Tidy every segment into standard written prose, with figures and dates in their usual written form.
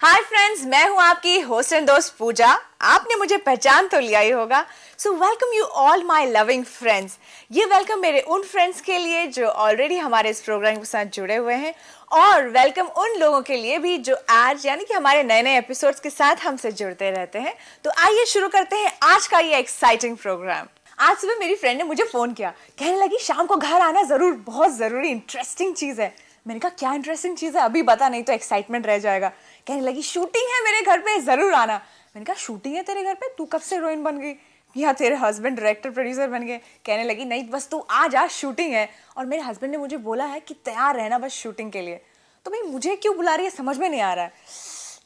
Hi friends, मैं हूं आपकी होस्ट एंड दोस्त पूजा। आपने मुझे पहचान तो लिया ही होगा। So welcome you all my loving friends. ये वेलकम मेरे उन फ्रेंड्स के लिए जो ऑलरेडी हमारे इस प्रोग्राम के साथ जुड़े हुए हैं, और वेलकम उन लोगों के लिए भी जो आज यानी कि हमारे नए नए एपिसोड्स के साथ हमसे जुड़ते रहते हैं। तो आइए शुरू करते हैं आज का ये एक्साइटिंग प्रोग्राम। आज सुबह मेरी फ्रेंड ने मुझे फोन किया, कहने लगी शाम को घर आना जरूर, बहुत जरूरी इंटरेस्टिंग चीज है। मैंने कहा क्या इंटरेस्टिंग चीज है, अभी बता नहीं तो एक्साइटमेंट रह जाएगा। कहने लगी शूटिंग है मेरे घर पे, जरूर आना। मैंने कहा शूटिंग है तेरे घर पे, तू कब से हीरोइन बन गई या तेरे हस्बैंड डायरेक्टर प्रोड्यूसर बन गए? कहने लगी नहीं बस तू आ जा, शूटिंग है। और मेरे हस्बैंड ने मुझे बोला है कि तैयार रहना बस शूटिंग के लिए। तो भाई मुझे क्यों बुला रही है समझ में नहीं आ रहा है।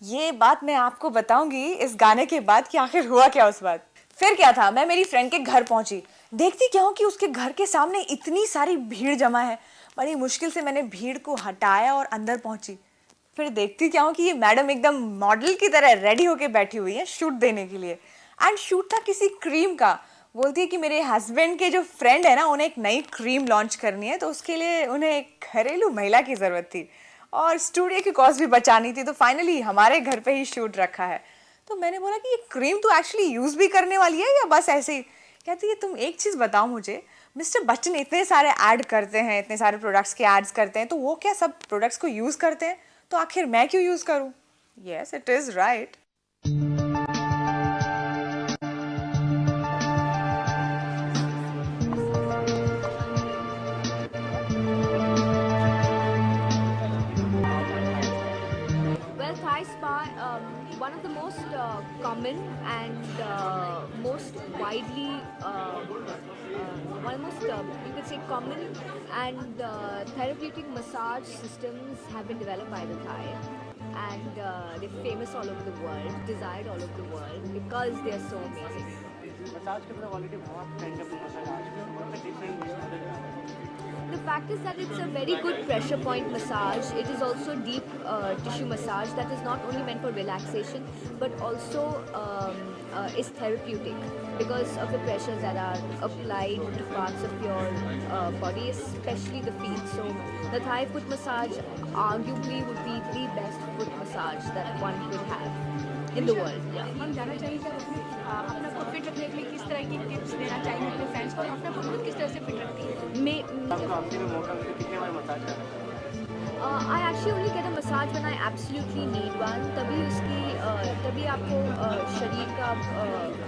ये बात मैं आपको बताऊंगी इस गाने के बाद कि आखिर हुआ क्या उस बात। फिर क्या था, मैं मेरी फ्रेंड के घर पहुंची। देखती क्या हूँ कि उसके घर के सामने इतनी सारी भीड़ जमा है। बड़ी मुश्किल से मैंने भीड़ को हटाया और अंदर पहुंची। फिर देखती क्या हूँ कि ये मैडम एकदम मॉडल की तरह रेडी होके बैठी हुई है शूट देने के लिए। एंड शूट था किसी क्रीम का। बोलती है कि मेरे हस्बैंड के जो फ्रेंड है ना, उन्हें एक नई क्रीम लॉन्च करनी है, तो उसके लिए उन्हें एक घरेलू महिला की ज़रूरत थी और स्टूडियो की कॉस्ट भी बचानी थी। तो फाइनली हमारे घर पे ही शूट रखा है। तो मैंने बोला कि ये क्रीम तो एक्चुअली यूज़ भी करने वाली है या बस ऐसे ही? कहती है तुम एक चीज़ बताओ मुझे, मिस्टर बच्चन इतने सारे ऐड करते हैं, इतने सारे प्रोडक्ट्स के एड्स करते हैं, तो वो क्या सब प्रोडक्ट्स को यूज़ करते हैं? तो आखिर मैं क्यों यूज़ करूँ? Yes it is right. Well, Thai spa, one of the most common and most widely, one of the most, you could say, common and therapeutic massage systems have been developed by the Thai. And they're famous all over the world, desired all over the world because they are so amazing. Massage की तरफ already बहुत trend है massage आज के और different The fact is that it's a very good pressure point massage. It is also deep tissue massage that is not only meant for relaxation but also is therapeutic because of the pressures that are applied to parts of your body, especially the feet. So the Thai foot massage arguably would be the best foot massage that one could have in the world. हम जानना चाहिए कि अपना को fit रखने के लिए किस तरह की टिप्स देना चाहिए अपने फ्रेंड्स को, अपना को खुद किस तरह से फिट रखती है? आपको हफ्ते में मौका मिले कितने बार मसाज करना? I actually only get a massage when I absolutely need one. तभी आपको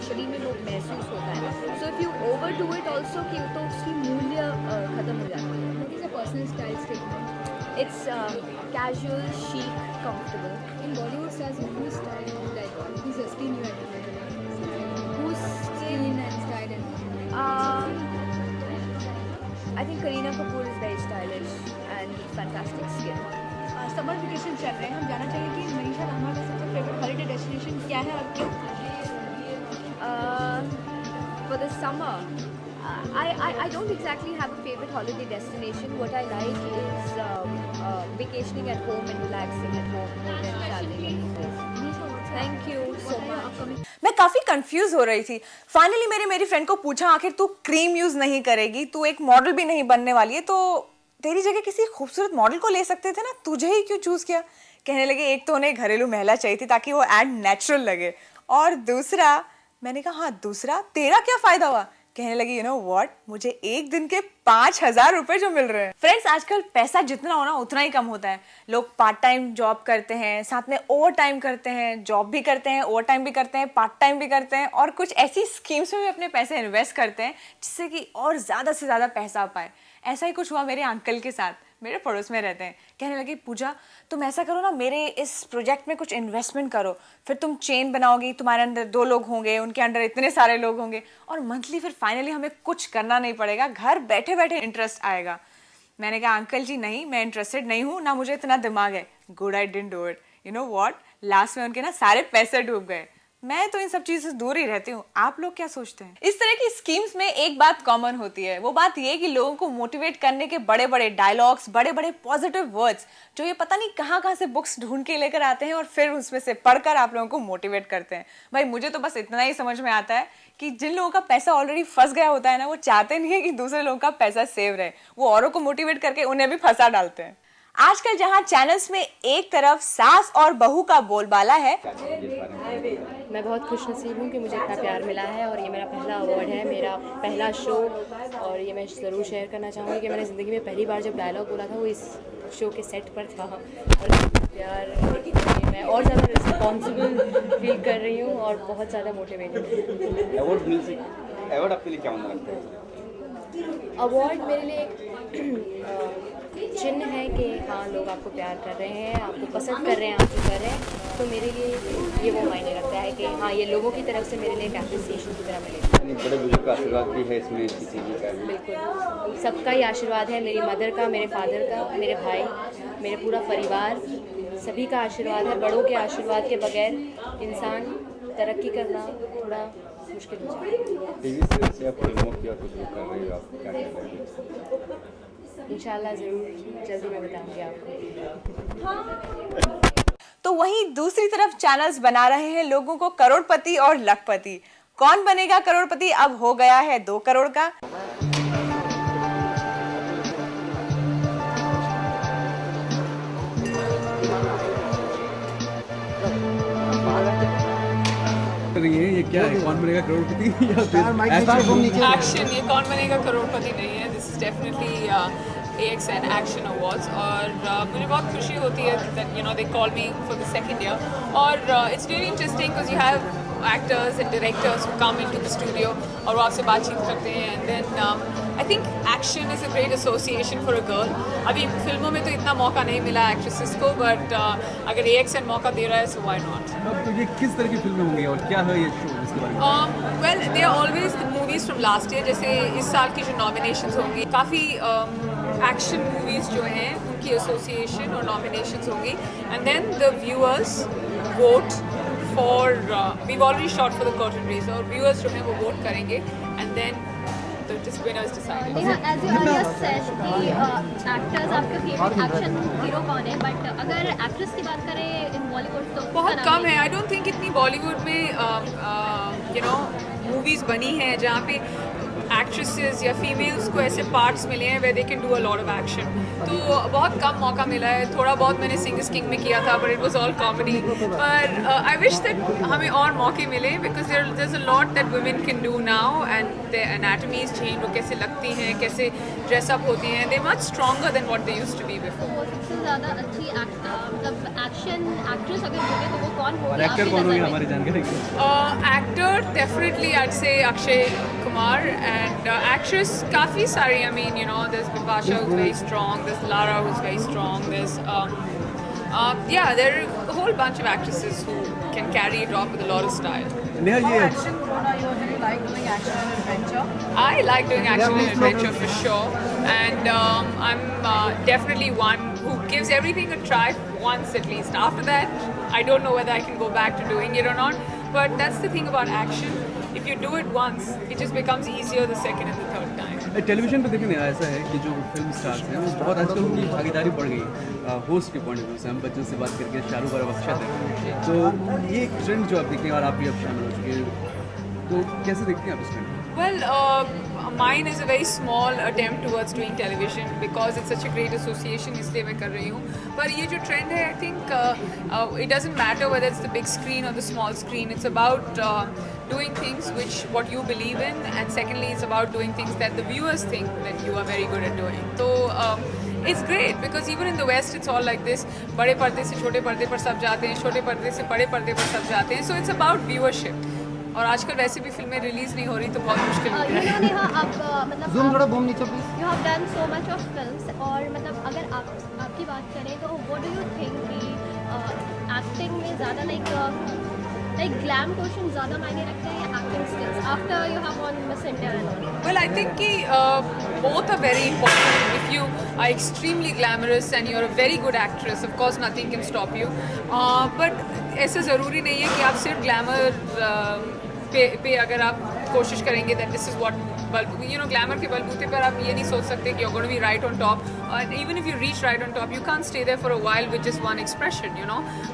शरीर में वो महसूस होता है. So if you overdo it also तो उसकी मूल्य खत्म हो जाती है. What is a personal style statement? It's casual, chic, comfortable. In Bollywood stars, whose style do you like? Who's the skin you admire? Whose Skin and style and I think Kareena Kapoor is very stylish and fantastic skin. Summer vacation चल रहे हैं, हम जानना चाहिए कि मनीषा रामा का सबसे favourite holiday destination क्या है और क्यों? For the summer, I don't exactly have a favorite holiday destination. What I like is vacationing at home and relaxing at home more than traveling anyplace. Thank you so much. मैं काफी confuse हो रही थी। Finally मेरी friend को पूछा आखिर तू क्रीम यूज नहीं करेगी, तू एक मॉडल भी नहीं बनने वाली है, तो तेरी जगह किसी खूबसूरत मॉडल को ले सकते थे ना, तुझे ही क्यों चूज किया? कहने लगे एक तो उन्हें घरेलू महिला चाहिए थी ताकि वो एड नेचुरल लगे, और दूसरा, मैंने कहा हाँ दूसरा तेरा क्या फायदा हुआ? कहने लगी यू नो व्हाट, मुझे एक दिन के 5,000 रुपए जो मिल रहे हैं। फ्रेंड्स आजकल पैसा जितना होना उतना ही कम होता है। लोग पार्ट टाइम जॉब करते हैं, साथ में ओवर टाइम करते हैं, जॉब भी करते हैं, ओवर टाइम भी करते हैं, पार्ट टाइम भी करते हैं, और कुछ ऐसी स्कीम्स में भी अपने पैसे इन्वेस्ट करते हैं जिससे कि और ज़्यादा से ज़्यादा पैसा आ पाए। ऐसा ही कुछ हुआ मेरे अंकल के साथ, मेरे पड़ोस में रहते हैं। कहने लगे पूजा तुम ऐसा करो ना, मेरे इस प्रोजेक्ट में कुछ इन्वेस्टमेंट करो, फिर तुम चेन बनाओगी, तुम्हारे अंदर 2 लोग होंगे, उनके अंडर इतने सारे लोग होंगे, और मंथली फिर फाइनली हमें कुछ करना नहीं पड़ेगा, घर बैठे बैठे इंटरेस्ट आएगा। मैंने कहा अंकल जी नहीं, मैं इंटरेस्टेड नहीं हूँ, ना मुझे इतना दिमाग है। Good I didn't do it. You know what, last में उनके ना सारे पैसे डूब गए। मैं तो इन सब चीज़ों से दूर ही रहती हूँ। आप लोग क्या सोचते हैं? इस तरह की स्कीम्स में एक बात कॉमन होती है, वो बात ये कि लोगों को मोटिवेट करने के बड़े बड़े डायलॉग्स, बड़े बड़े पॉजिटिव वर्ड्स, जो ये पता नहीं कहाँ कहाँ से बुक्स ढूंढ के लेकर आते हैं और फिर उसमें से पढ़कर आप लोगों को मोटिवेट करते हैं। भाई मुझे तो बस इतना ही समझ में आता है कि जिन लोगों का पैसा ऑलरेडी फंस गया होता है ना, वो चाहते नहीं है कि दूसरे लोगों का पैसा सेव रहे, वो औरों को मोटिवेट करके उन्हें भी फंसा डालते हैं। आजकल जहां चैनल्स में एक तरफ सास और बहू का बोलबाला है, मैं बहुत खुशनसीब हूँ कि मुझे इतना प्यार मिला है और ये मेरा पहला अवार्ड है, मेरा पहला शो। और ये मैं ज़रूर शेयर करना चाहूँगी कि मैंने ज़िंदगी में पहली बार जब डायलॉग बोला था वो इस शो के सेट पर था। और प्यार मैं और ज़्यादा रिस्पॉन्सिबल फील कर रही हूँ और बहुत ज़्यादा मोटिवेटेड। अवार्ड आपके लिए क्या माना लगता है? अवार्ड मेरे लिए एक चिन्ह है कि हाँ लोग आपको प्यार कर रहे हैं, आपको पसंद कर रहे हैं, आप जो कर रहे हैं, तो मेरे लिए ये वो मायने रखता है कि हाँ ये लोगों की तरफ से मेरे लिए एक एप्रिसिएशन की तरह मिलेगा। बड़े बुजुर्ग का आशीर्वाद भी है इसमें किसी भी का? बिल्कुल, सबका ही आशीर्वाद है, मेरी मदर का, मेरे फादर का, मेरे भाई, मेरे पूरा परिवार, सभी का आशीर्वाद है। बड़ों के आशीर्वाद के बगैर इंसान तरक्की करना थोड़ा मुश्किल हो जाता है। टीवी सीरियल से आप फिल्मों की और कुछ भी कर रहे हो, आप क्या कर रहे हो? इंशाल्लाह ज़रूर जल्दी मैं बताऊँगी आपको। तो वहीं दूसरी तरफ चैनल्स बना रहे हैं लोगों को करोड़पति और लखपति। कौन बनेगा करोड़पति अब हो गया है 2 करोड़ का। ये क्या है, कौन बनेगा करोड़पति? एक्शन, ये कौन बनेगा करोड़पति नहीं है, this is definitely AXN action awards. और मुझे बहुत खुशी होती है that you know they call me for the second year. और it's very interesting because you have actors and directors who come into the studio और वो आपसे बातचीत करते हैं। And then I think action is a great association for a girl. अभी फिल्मों में तो इतना मौका नहीं मिला एक्ट्रेसेस को, बट अगर AXN मौका दे रहा है सो व्हाई नॉट। तो ये किस तरह की फिल्में होंगी और क्या है ये शो, इसके बारे में? Well they are always the movies from last year. जैसे इस साल की जो नॉमिनेशंस होंगी, काफ़ी एक्शन मूवीज जो हैं उनकी एसोसिएशन और नॉमिनेशंस होंगी। And then the viewers vote for, we already shot for the curtain raise, और व्यूअर्स जो हैं वो वोट करेंगे and then the winners decided. As you earlier said कि एक्टर्स आपके फेवरेट एक्शन हीरो कौन है, बट अगर एक्ट्रेस की बात करें इन बॉलीवुड तो बहुत कम है। आई डोंट थिंक इतनी बॉलीवुड में यू नो मूवीज़ बनी हैं जहाँ पे एक्ट्रेसेस या फीमेल्स को ऐसे पार्ट्स मिले हैं where they can do a lot of action. तो बहुत कम मौका मिला है। थोड़ा बहुत मैंने सिंग इज किंग में किया था, but it was all comedy. पर आई विश दैट हमें और मौके मिले, because there is a lot that women can do now and their anatomies change, वो कैसे लगती हैं, कैसे ड्रेसअप होती हैं, they much stronger than what they used to be before. सबसे ज़्यादा अच्छी मतलब एक्शन एक्ट्रेस अगर बोले तो वो कौन और होगी एक्टर कौन होगी हमारी जानकारी की? Actor, definitely I'd say Akshay Kumar, and actress काफ़ी सारी. I mean, you know, there's Bipasha who's very strong, there's Lara who's very strong, there's yeah, there are a whole bunch of actresses who can carry it off with a lot of style. Neha, ये I like doing action and adventure for sure, and I'm definitely one who gives everything a try once at least. After that, I don't know whether I can go back to doing it or not, but that's the thing about action. If you do it once, it just becomes easier the second and the third time. Television पर देखने ऐसा है कि जो film stars हैं वो बहुत आजकल उनकी भागीदारी बढ़ गई होस्ट के पॉइंट ऑफ व्यू से। हम बच्चों से बात करके शाहरुख और अक्षत है, तो ये एक ट्रेंड जो आप देखते हैं और आप भी अब शामिल हो चुके हैं, तो कैसे देखते हैं आप इस trend? Well, mine is a very small attempt towards doing television because it's such a great association, इसलिए मैं कर रही हूँ। पर ये जो trend है, I think it doesn't matter whether it's the big screen or the small screen. It's about doing things what you believe in, and secondly, it's about doing things that the viewers think that you are very good at doing. So it's great because even in the West, it's all like this. बड़े पर्दे से छोटे पर्दे पर सब जाते हैं, छोटे पर्दे से बड़े पर्दे पर सब जाते हैं. So it's about viewership. और आजकल वैसे भी फिल्में रिलीज नहीं हो रही तो बहुत मुश्किल हो गया है। मतलब जूम थोड़ा घूम नीचे please. You have done so much of films, और मतलब अगर आपकी बात करें तो व्हाट डू यू थिंक कि एक्टिंग में ज़्यादा लाइक ग्लैम क्वेश्चन ज़्यादा मायने रखते हैं या acting skills after you have one miss India and all? Well, I think कि both are very important. If you are extremely glamorous and you're a very good actress, of course nothing can stop you. But ऐसा ज़रूरी नहीं है कि आप सिर्फ glamour पे अगर आप कोशिश करेंगे that this is what glamour के बलबूते पर आप ये नहीं सोच सकते कि you're going to be right on top. And even if you reach right on top, you can't stay there for a while with just one expression.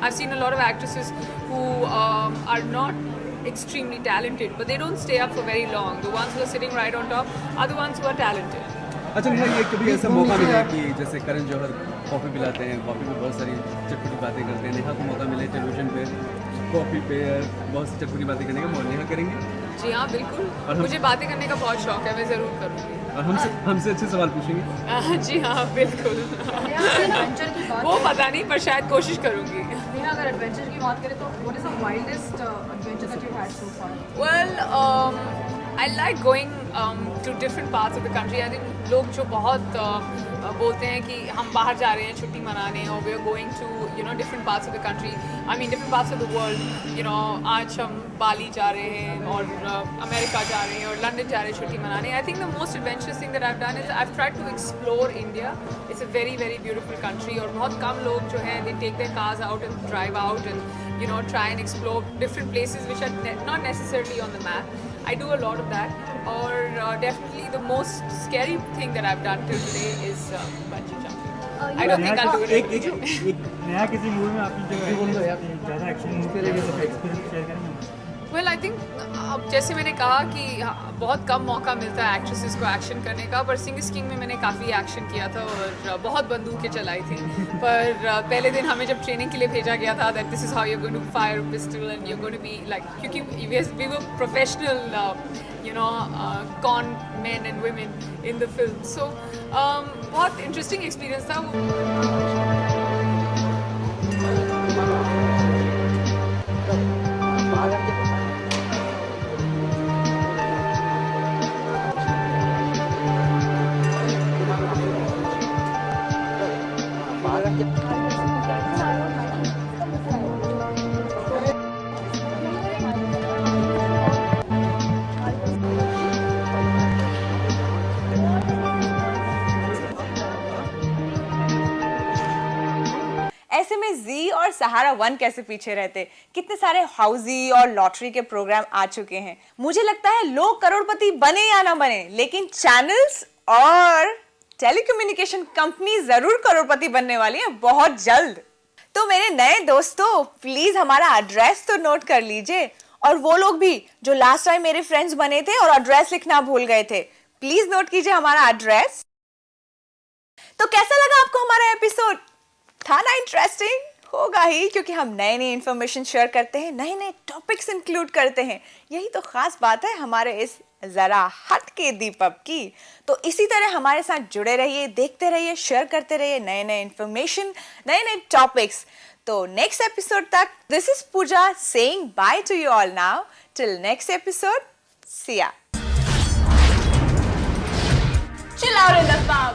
I've seen a lot of actresses who are not extremely talented, but they don't stay up for very long. The ones who are sitting right on top are the ones who are talented. अच्छा नेहा, ये कभी ऐसा मौका मिला कि जैसे Karan Johar coffee पिलाते हैं, कॉफ़ी पे बहुत सारी चटपटी बातें करते हैं, नेहा को मौका मिले टेलीविजन पे कॉफ़ी पे बहुत सी चटपटी बातें करने का, वो नेहा करेंगे? जी हाँ, बिल्कुल। मुझे बातें करने का बहुत शौक है, मैं ज़रूर करूँगी। और हमसे अच्छे सवाल पूछेंगे? जी हाँ, बिल्कुल। वो पता नहीं, पर शायद कोशिश करूँगी। अगर एडवेंचर की बात करें तो what is the wildest adventure that you had so far? Well, I like going to different parts of the country. I think लोग जो बहुत बोलते हैं कि हम बाहर जा रहे हैं छुट्टी मनाने, और we are going to different parts of the country. I mean different parts of the world. आज हम बाली जा रहे हैं और अमेरिका जा रहे हैं और लंदन जा रहे हैं छुट्टी मनाने. I think the most adventurous thing that I've done is I've tried to explore India. It's a very very beautiful country और बहुत कम लोग जो हैं they take their cars out and drive out and try and explore different places which are not necessarily on the map. I do a lot of that. Or definitely the most scary thing that I've done till today is bungee jumping. I don't think I'll do it again. एक नया किसी movie में आपने जो ज़्यादा action movie experience share करेंगे? Well, I think अब जैसे मैंने कहा कि बहुत कम मौका मिलता है एक्ट्रेसेस को एक्शन करने का, पर सिंग इज किंग में मैंने काफ़ी एक्शन किया था और बहुत बंदूकें चलाई थी. पर पहले दिन हमें जब ट्रेनिंग के लिए भेजा गया था that this is how you going to fire a pistol and you going to be like, क्योंकि we were professional con men and women in the film. So बहुत इंटरेस्टिंग एक्सपीरियंस था वो. ऐसे में जी और सहारा वन कैसे पीछे रहते. कितने सारे हाउजी और लॉटरी के प्रोग्राम आ चुके हैं. मुझे लगता है लोग करोड़पति बने या ना बने, लेकिन चैनल्स और टेलीकम्युनिकेशन कंपनी जरूर करोड़पति बनने वाली है बहुत जल्द. तो मेरे नए दोस्तों, प्लीज हमारा एड्रेस तो नोट कर लीजिए, और वो लोग भी जो लास्ट टाइम मेरे फ्रेंड्स बने थे और एड्रेस लिखना भूल गए थे, प्लीज नोट कीजिए हमारा एड्रेस. तो कैसा लगा आपको हमारा एपिसोड? था ना इंटरेस्टिंग? होगा ही, क्योंकि हम नए नए इन्फॉर्मेशन शेयर करते हैं, नए नए टॉपिक्स इंक्लूड करते हैं. यही तो खास बात है हमारे इस जरा हट के दीपक की. तो इसी तरह हमारे साथ जुड़े रहिए, देखते रहिए, शेयर करते रहिए नए नए इन्फॉर्मेशन, नए नए टॉपिक्स. तो नेक्स्ट एपिसोड तक, this is Pooja saying bye to you all now. Till next episode, see ya. Chill out in the farm.